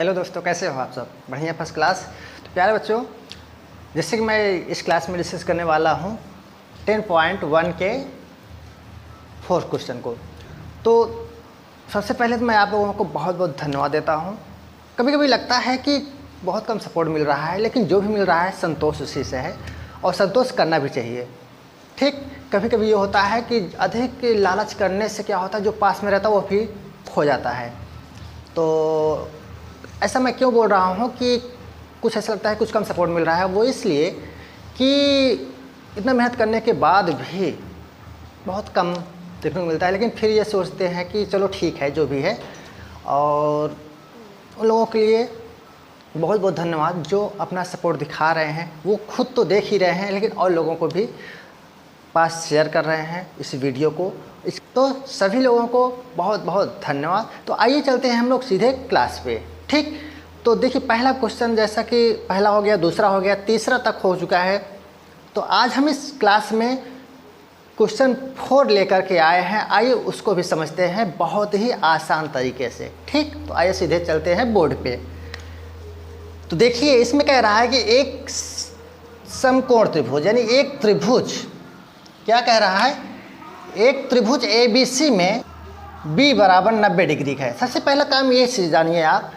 Hello दोस्तों, कैसे हो आप सब? बढ़िया, फर्स्ट क्लास। तो प्यारे बच्चों, जैसे कि मैं इस क्लास में डिस्कस करने वाला हूँ 10.1 के 4th क्वेश्चन को। तो सबसे पहले तो मैं आप लोगों को बहुत बहुत धन्यवाद देता हूँ। कभी कभी लगता है कि बहुत कम सपोर्ट मिल रहा है, लेकिन जो भी मिल रहा है संतोष उसी से है और संतोष करना भी चाहिए। ठीक, कभी कभी ये होता है कि अधिक लालच करने से क्या होता है, जो पास में रहता है वो भी खो जाता है। तो ऐसा मैं क्यों बोल रहा हूँ कि कुछ ऐसा लगता है कुछ कम सपोर्ट मिल रहा है, वो इसलिए कि इतना मेहनत करने के बाद भी बहुत कम देखने को मिलता है। लेकिन फिर ये सोचते हैं कि चलो ठीक है जो भी है। और उन लोगों के लिए बहुत बहुत धन्यवाद जो अपना सपोर्ट दिखा रहे हैं। वो खुद तो देख ही रहे हैं, लेकिन और लोगों को भी पास शेयर कर रहे हैं इस वीडियो को। तो सभी लोगों को बहुत बहुत धन्यवाद। तो आइए चलते हैं हम लोग सीधे क्लास पे। ठीक, तो देखिए पहला क्वेश्चन जैसा कि पहला हो गया, दूसरा हो गया, तीसरा तक हो चुका है। तो आज हम इस क्लास में क्वेश्चन 4 लेकर के आए हैं। आइए उसको भी समझते हैं बहुत ही आसान तरीके से। ठीक, तो आइए सीधे चलते हैं बोर्ड पे। तो देखिए इसमें कह रहा है कि एक समकोण त्रिभुज, यानी एक त्रिभुज, क्या कह रहा है, एक त्रिभुज ABC में B बराबर 90 डिग्री का है। सबसे पहला काम ये चीज़ जानिए आप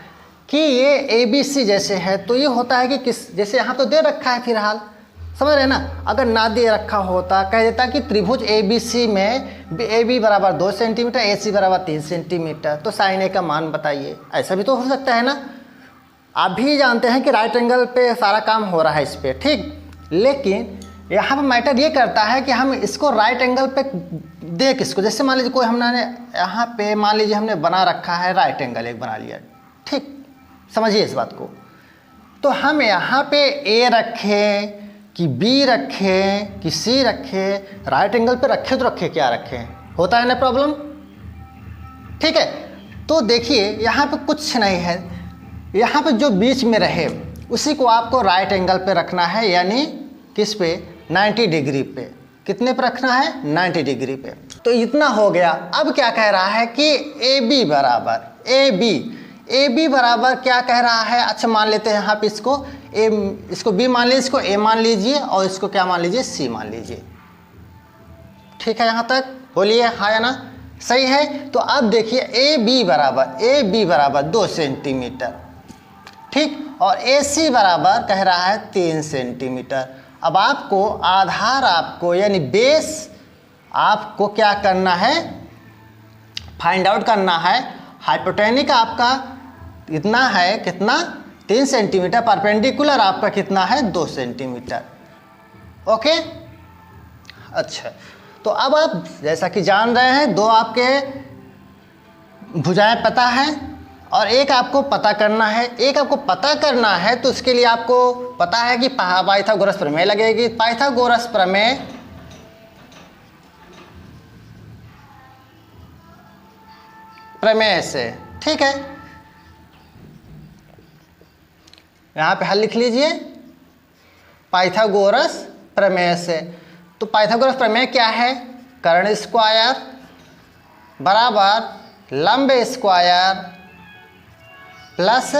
कि ये ABC जैसे है तो ये होता है कि किस, जैसे यहाँ तो दे रखा है फिलहाल, समझ रहे ना। अगर ना दे रखा होता, कह देता कि त्रिभुज ABC में AB बराबर 2 सेंटीमीटर, AC बराबर 3 सेंटीमीटर, तो साइन A का मान बताइए। ऐसा भी तो हो सकता है ना। आप भी जानते हैं कि राइट एंगल पे सारा काम हो रहा है इस पर, ठीक। लेकिन यहाँ पर मैटर ये करता है कि हम इसको राइट एंगल पे देख इसको, जैसे मान लीजिए कोई हमने यहाँ पे मान लीजिए हमने बना रखा है राइट एंगल एक बना लिया, ठीक, समझिए इस बात को। तो हम यहाँ पे A रखें कि B रखें कि C रखें, राइट एंगल पे रखें तो रखें, क्या रखें, होता है ना प्रॉब्लम, ठीक है। तो देखिए यहाँ पे कुछ नहीं है, यहाँ पे जो बीच में रहे उसी को आपको राइट एंगल पे रखना है, यानी किस पे, 90 डिग्री पे। कितने पे रखना है, 90 डिग्री पे। तो इतना हो गया। अब क्या कह रहा है कि AB बराबर AB बराबर क्या कह रहा है, अच्छा मान लेते हैं यहाँ पे इसको B मान लीजिए, इसको A मान लीजिए और इसको क्या मान लीजिए, C मान लीजिए। ठीक है, यहाँ तक बोलिए हाँ या ना, सही है। तो अब देखिए AB बराबर 2 सेंटीमीटर, ठीक, और AC बराबर कह रहा है 3 सेंटीमीटर। अब आपको आधार आपको यानी बेस आपको क्या करना है, फाइंड आउट करना है। हाइपोटेनिक आपका इतना है, कितना, 3 सेंटीमीटर, परपेंडिकुलर आपका कितना है, 2 सेंटीमीटर। ओके, अच्छा। तो अब आप जैसा कि जान रहे हैं, दो आपके भुजाएं पता है और एक आपको पता करना है। एक आपको पता करना है तो उसके लिए आपको पता है कि पाइथागोरस प्रमेय लगेगी। पाइथागोरस प्रमेय से, ठीक है, यहाँ पे हल लिख लीजिए, पाइथागोरस प्रमेय से। तो पाइथागोरस प्रमेय क्या है, कर्ण स्क्वायर बराबर लंब स्क्वायर प्लस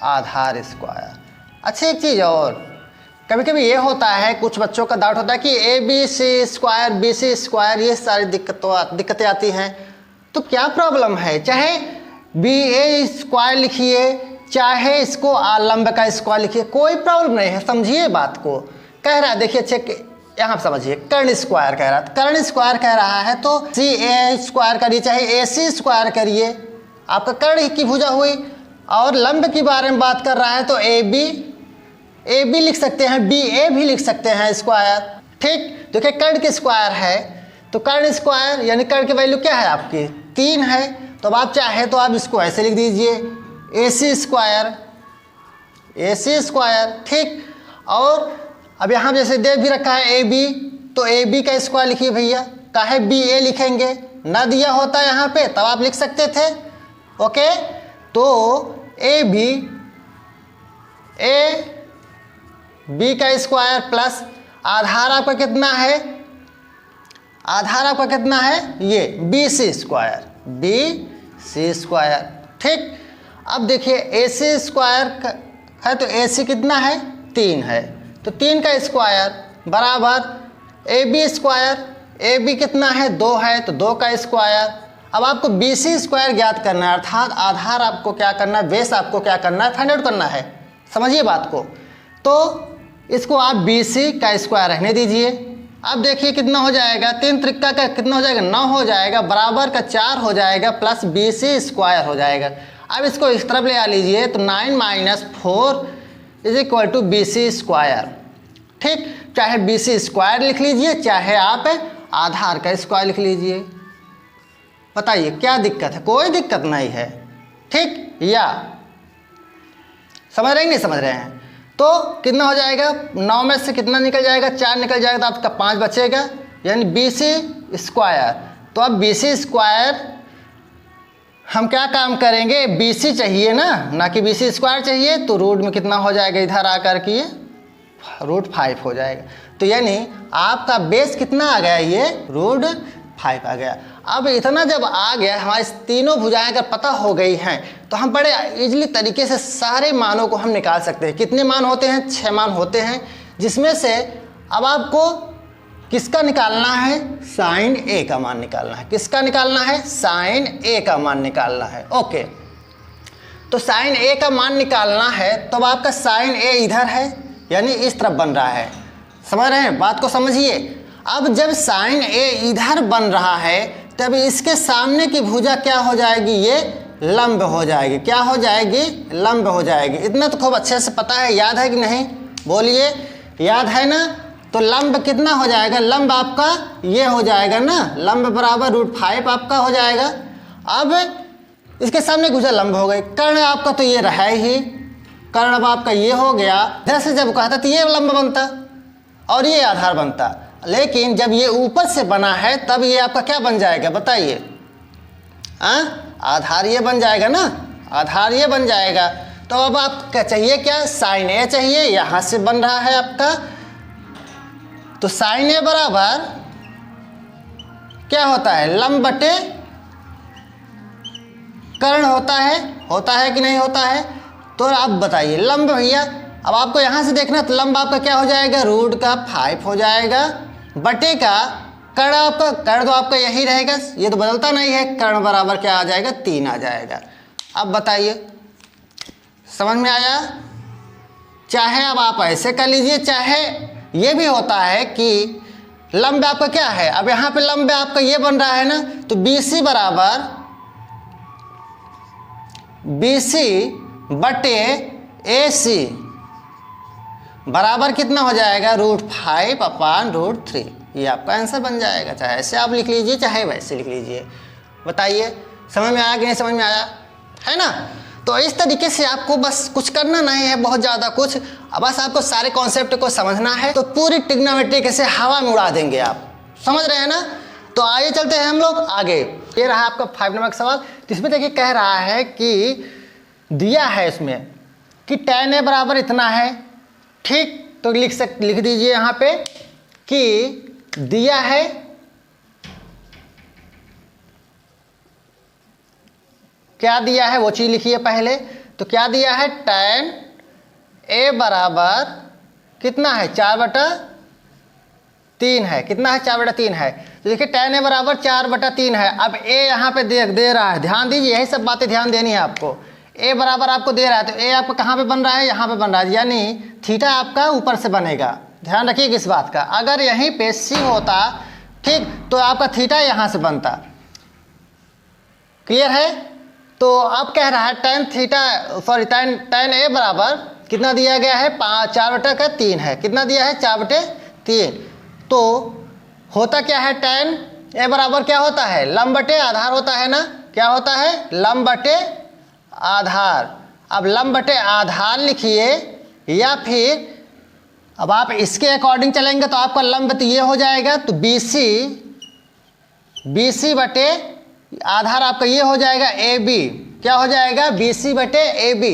आधार स्क्वायर। अच्छा एक चीज़ और, कभी कभी ये होता है, कुछ बच्चों का डाउट होता है कि ABC स्क्वायर BC स्क्वायर, ये सारी दिक्कतें आती हैं। तो क्या प्रॉब्लम है, चाहे BA स्क्वायर लिखिए, चाहे इसको लंब का स्क्वायर लिखिए, कोई प्रॉब्लम नहीं है। समझिए बात को, कह रहा है, देखिए चेक यहाँ पर समझिए, कर्ण स्क्वायर कह रहा है, कर्ण स्क्वायर कह रहा है तो CA स्क्वायर करिए, चाहे AC स्क्वायर करिए, आपका कर्ण की भुजा हुई। और लंब के बारे में बात कर रहा है तो AB लिख सकते हैं, BA भी लिख सकते हैं स्क्वायर, ठीक। देखिए कर्ण के स्क्वायर है तो कर्ण स्क्वायर यानी कर्ण की वैल्यू क्या है आपकी, 3 है। तो अब आप चाहे तो आप इसको ऐसे लिख दीजिए, AC स्क्वायर, ठीक। और अब यहाँ जैसे दे भी रखा है AB, तो AB का स्क्वायर लिखिए भैया, काहे BA लिखेंगे, ना दिया होता यहाँ पे तब आप लिख सकते थे। ओके, तो AB का स्क्वायर प्लस आधार आपका कितना है, आधार आपका कितना है, ये BC स्क्वायर, ठीक। अब देखिए AC स्क्वायर है तो AC कितना है 3 है, तो 3 का स्क्वायर बराबर AB स्क्वायर, AB कितना है 2 है तो 2 का स्क्वायर। अब आपको BC स्क्वायर ज्ञात करना है, अर्थात आधार आपको क्या करना है, बेस आपको क्या करना है, फाइंड आउट करना है। समझिए बात को। तो इसको आप BC का स्क्वायर रहने दीजिए। अब देखिए कितना हो जाएगा, 3 त्रिका का कितना हो जाएगा 9 हो जाएगा, बराबर का 4 हो जाएगा, प्लस BC स्क्वायर हो जाएगा। अब इसको इस तरफ ले आ लीजिए तो 9 minus 4 is equal to BC square. ठीक, चाहे BC स्क्वायर लिख लीजिए, चाहे आप आधार का स्क्वायर लिख लीजिए। बताइए क्या दिक्कत है, कोई दिक्कत नहीं है। ठीक, या समझ रहे हैं नहीं समझ रहे हैं। तो कितना हो जाएगा, 9 में से कितना निकल जाएगा, 4 निकल जाएगा, तो आपका 5 बचेगा, यानी BC स्क्वायर। तो अब BC स्क्वायर हम क्या काम करेंगे, BC चाहिए ना कि BC स्क्वायर चाहिए, तो रूट में कितना हो जाएगा, इधर आकर के ये √5 हो जाएगा। तो यानी आपका बेस कितना आ गया, ये √5 आ गया। अब इतना जब आ गया, हमारी तीनों भुजाएं अगर पता हो गई हैं तो हम बड़े इजीली तरीके से सारे मानों को हम निकाल सकते हैं। कितने मान होते हैं, 6 मान होते हैं, जिसमें से अब आपको किसका निकालना है, साइन A का मान निकालना है। किसका निकालना है, साइन A का मान निकालना है। ओके, तो साइन A का मान निकालना है, तो आपका साइन A इधर है, यानी इस तरफ बन रहा है। समझ रहे हैं बात को, समझिए। अब जब साइन A इधर बन रहा है, तब इसके सामने की भुजा क्या हो जाएगी, ये लंब हो जाएगी। क्या हो जाएगी, लंब हो जाएगी। इतना तो खूब अच्छे से पता है, याद है कि नहीं, बोलिए, याद है ना। तो लंब कितना हो जाएगा, लंब आपका ये हो जाएगा ना, लंब बराबर √5 आपका हो जाएगा। अब इसके सामने भुजा लंब हो गई, कर्ण आपका तो ये रहा ही, कर्ण अब आपका ये हो गया। इधर से जब कहता तो ये लंब बनता और ये आधार बनता, लेकिन जब ये ऊपर से बना है तब ये आपका क्या बन जाएगा, बताइए। आधार ये बन जाएगा ना, आधार ये बन जाएगा। तो अब आपका चाहिए क्या, साइन A चाहिए, यहाँ से बन रहा है आपका। तो साइन A बराबर क्या होता है, लंब बटे कर्ण होता है कि नहीं होता है। तो आप बताइए, लंब भैया, अब आपको यहाँ से देखना, तो लंब आपका क्या हो जाएगा, √5 हो जाएगा, बटे का कर्ण आपका, कर्ण तो आपका यही रहेगा, ये तो बदलता नहीं है। कर्ण बराबर क्या आ जाएगा, 3 आ जाएगा। अब बताइए समझ में आया। चाहे अब आप ऐसे कर लीजिए, चाहे ये भी होता है कि लंब आपका क्या है, अब यहाँ पे लंब आपका ये बन रहा है ना, तो BC बराबर BC बटे AC बराबर कितना हो जाएगा, √5/√3। ये आपका आंसर बन जाएगा। चाहे ऐसे आप लिख लीजिए, चाहे वैसे लिख लीजिए। बताइए समझ में आया कि नहीं समझ में आया, है ना। तो इस तरीके से आपको बस कुछ करना नहीं है बहुत ज़्यादा कुछ, बस आपको सारे कॉन्सेप्ट को समझना है, तो पूरी ट्रिग्नोमेट्री कैसे हवा में उड़ा देंगे आप, समझ रहे हैं ना। तो आइए चलते हैं हम लोग आगे। ये रहा आपका 5 नंबर का सवाल, जिसमें देखिए कह रहा है कि दिया है इसमें कि tan A बराबर इतना है। ठीक, तो लिख दीजिए यहाँ पे कि दिया है क्या दिया है, वो चीज़ लिखिए पहले। तो क्या दिया है, tan A बराबर कितना है, 4/3 है। कितना है, 4/3 है। तो देखिए tan A बराबर 4/3 है। अब A यहाँ पे दे रहा है, ध्यान दीजिए, यही सब बातें ध्यान देनी है आपको। A बराबर आपको दे रहा है, तो A आपको कहाँ पे बन रहा है, यहाँ पे बन रहा है, यानी थीटा आपका ऊपर से बनेगा। ध्यान रखिए इस बात का, अगर यहीं पे C होता, ठीक, तो आपका थीटा यहाँ से बनता। क्लियर है। तो अब कह रहा है tan A बराबर कितना दिया गया है, 4/3 है। कितना दिया है, 4/3। तो होता क्या है, tan A बराबर क्या होता है, लंब बटे आधार होता है ना। क्या होता है, लंब बटे आधार। अब लंब बटे आधार लिखिए, या फिर अब आप इसके अकॉर्डिंग चलेंगे तो आपका लंब तो ये हो जाएगा, तो BC बटे आधार आपका ये हो जाएगा AB। क्या हो जाएगा, BC बटे AB।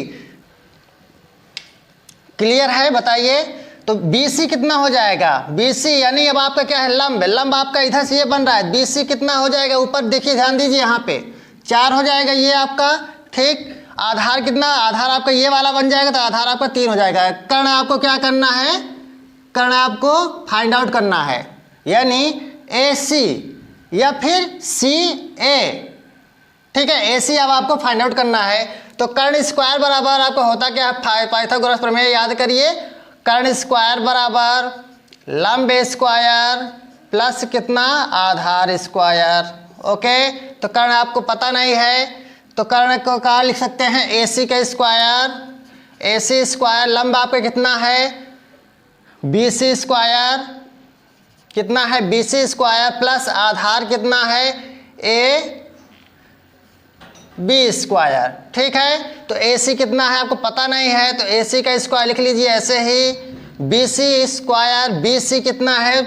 क्लियर है, बताइए। तो BC कितना हो जाएगा, BC यानी अब आपका क्या है, लंब आपका इधर से ये बन रहा है, BC कितना हो जाएगा, ऊपर देखिए ध्यान दीजिए, यहाँ पे 4 हो जाएगा ये आपका। ठीक, आधार कितना, आधार आपका ये वाला बन जाएगा तो आधार आपका 3 हो जाएगा। कर्ण आपको क्या करना है, कर्ण आपको फाइंड आउट करना है, यानी AC या फिर CA, ठीक है। AC अब आपको फाइंड आउट करना है। तो कर्ण स्क्वायर बराबर आपको होता क्या है, पाइथागोरस प्रमेय याद करिए। कर्ण स्क्वायर बराबर लंब स्क्वायर प्लस कितना, आधार स्क्वायर। ओके, तो कर्ण आपको पता नहीं है तो कर्ण को कहाँ लिख सकते हैं, AC का स्क्वायर, AC स्क्वायर, लंब आपका कितना है BC स्क्वायर, कितना है BC स्क्वायर प्लस आधार कितना है AB स्क्वायर, ठीक है। तो AC कितना है आपको पता नहीं है तो AC का स्क्वायर लिख लीजिए ऐसे ही, BC स्क्वायर, BC कितना है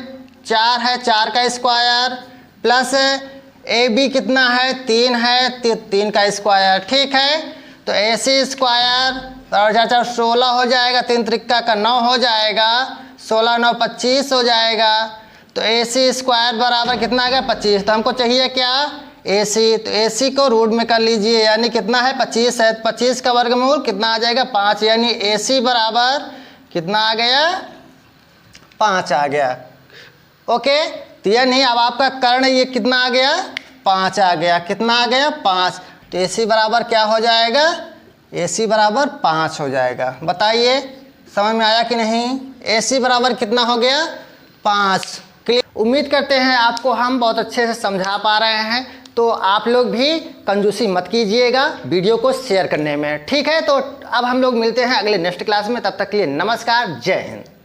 4 है, 4 का स्क्वायर प्लस AB कितना है 3 है, 3 का स्क्वायर, ठीक है। तो AC स्क्वायर और 4 16 हो जाएगा, 3 त्रिका का 9 हो जाएगा, 16 9 25 हो जाएगा। तो AC स्क्वायर बराबर कितना आ गया 25। तो हमको चाहिए क्या, AC, तो AC को रूट में कर लीजिए, यानी कितना है 25 है, 25 का वर्गमूल कितना आ जाएगा 5, यानी AC बराबर कितना आ गया 5 आ गया। ओके, तो यानी अब आपका कर्ण ये कितना आ गया 5 आ गया, कितना आ गया 5। तो AC बराबर क्या हो जाएगा, AC बराबर 5 हो जाएगा। बताइए समझ में आया कि नहीं, AC बराबर कितना हो गया 5। उम्मीद करते हैं आपको हम बहुत अच्छे से समझा पा रहे हैं। तो आप लोग भी कंजूसी मत कीजिएगा वीडियो को शेयर करने में, ठीक है। तो अब हम लोग मिलते हैं अगले नेक्स्ट क्लास में, तब तक के लिए नमस्कार, जय हिंद।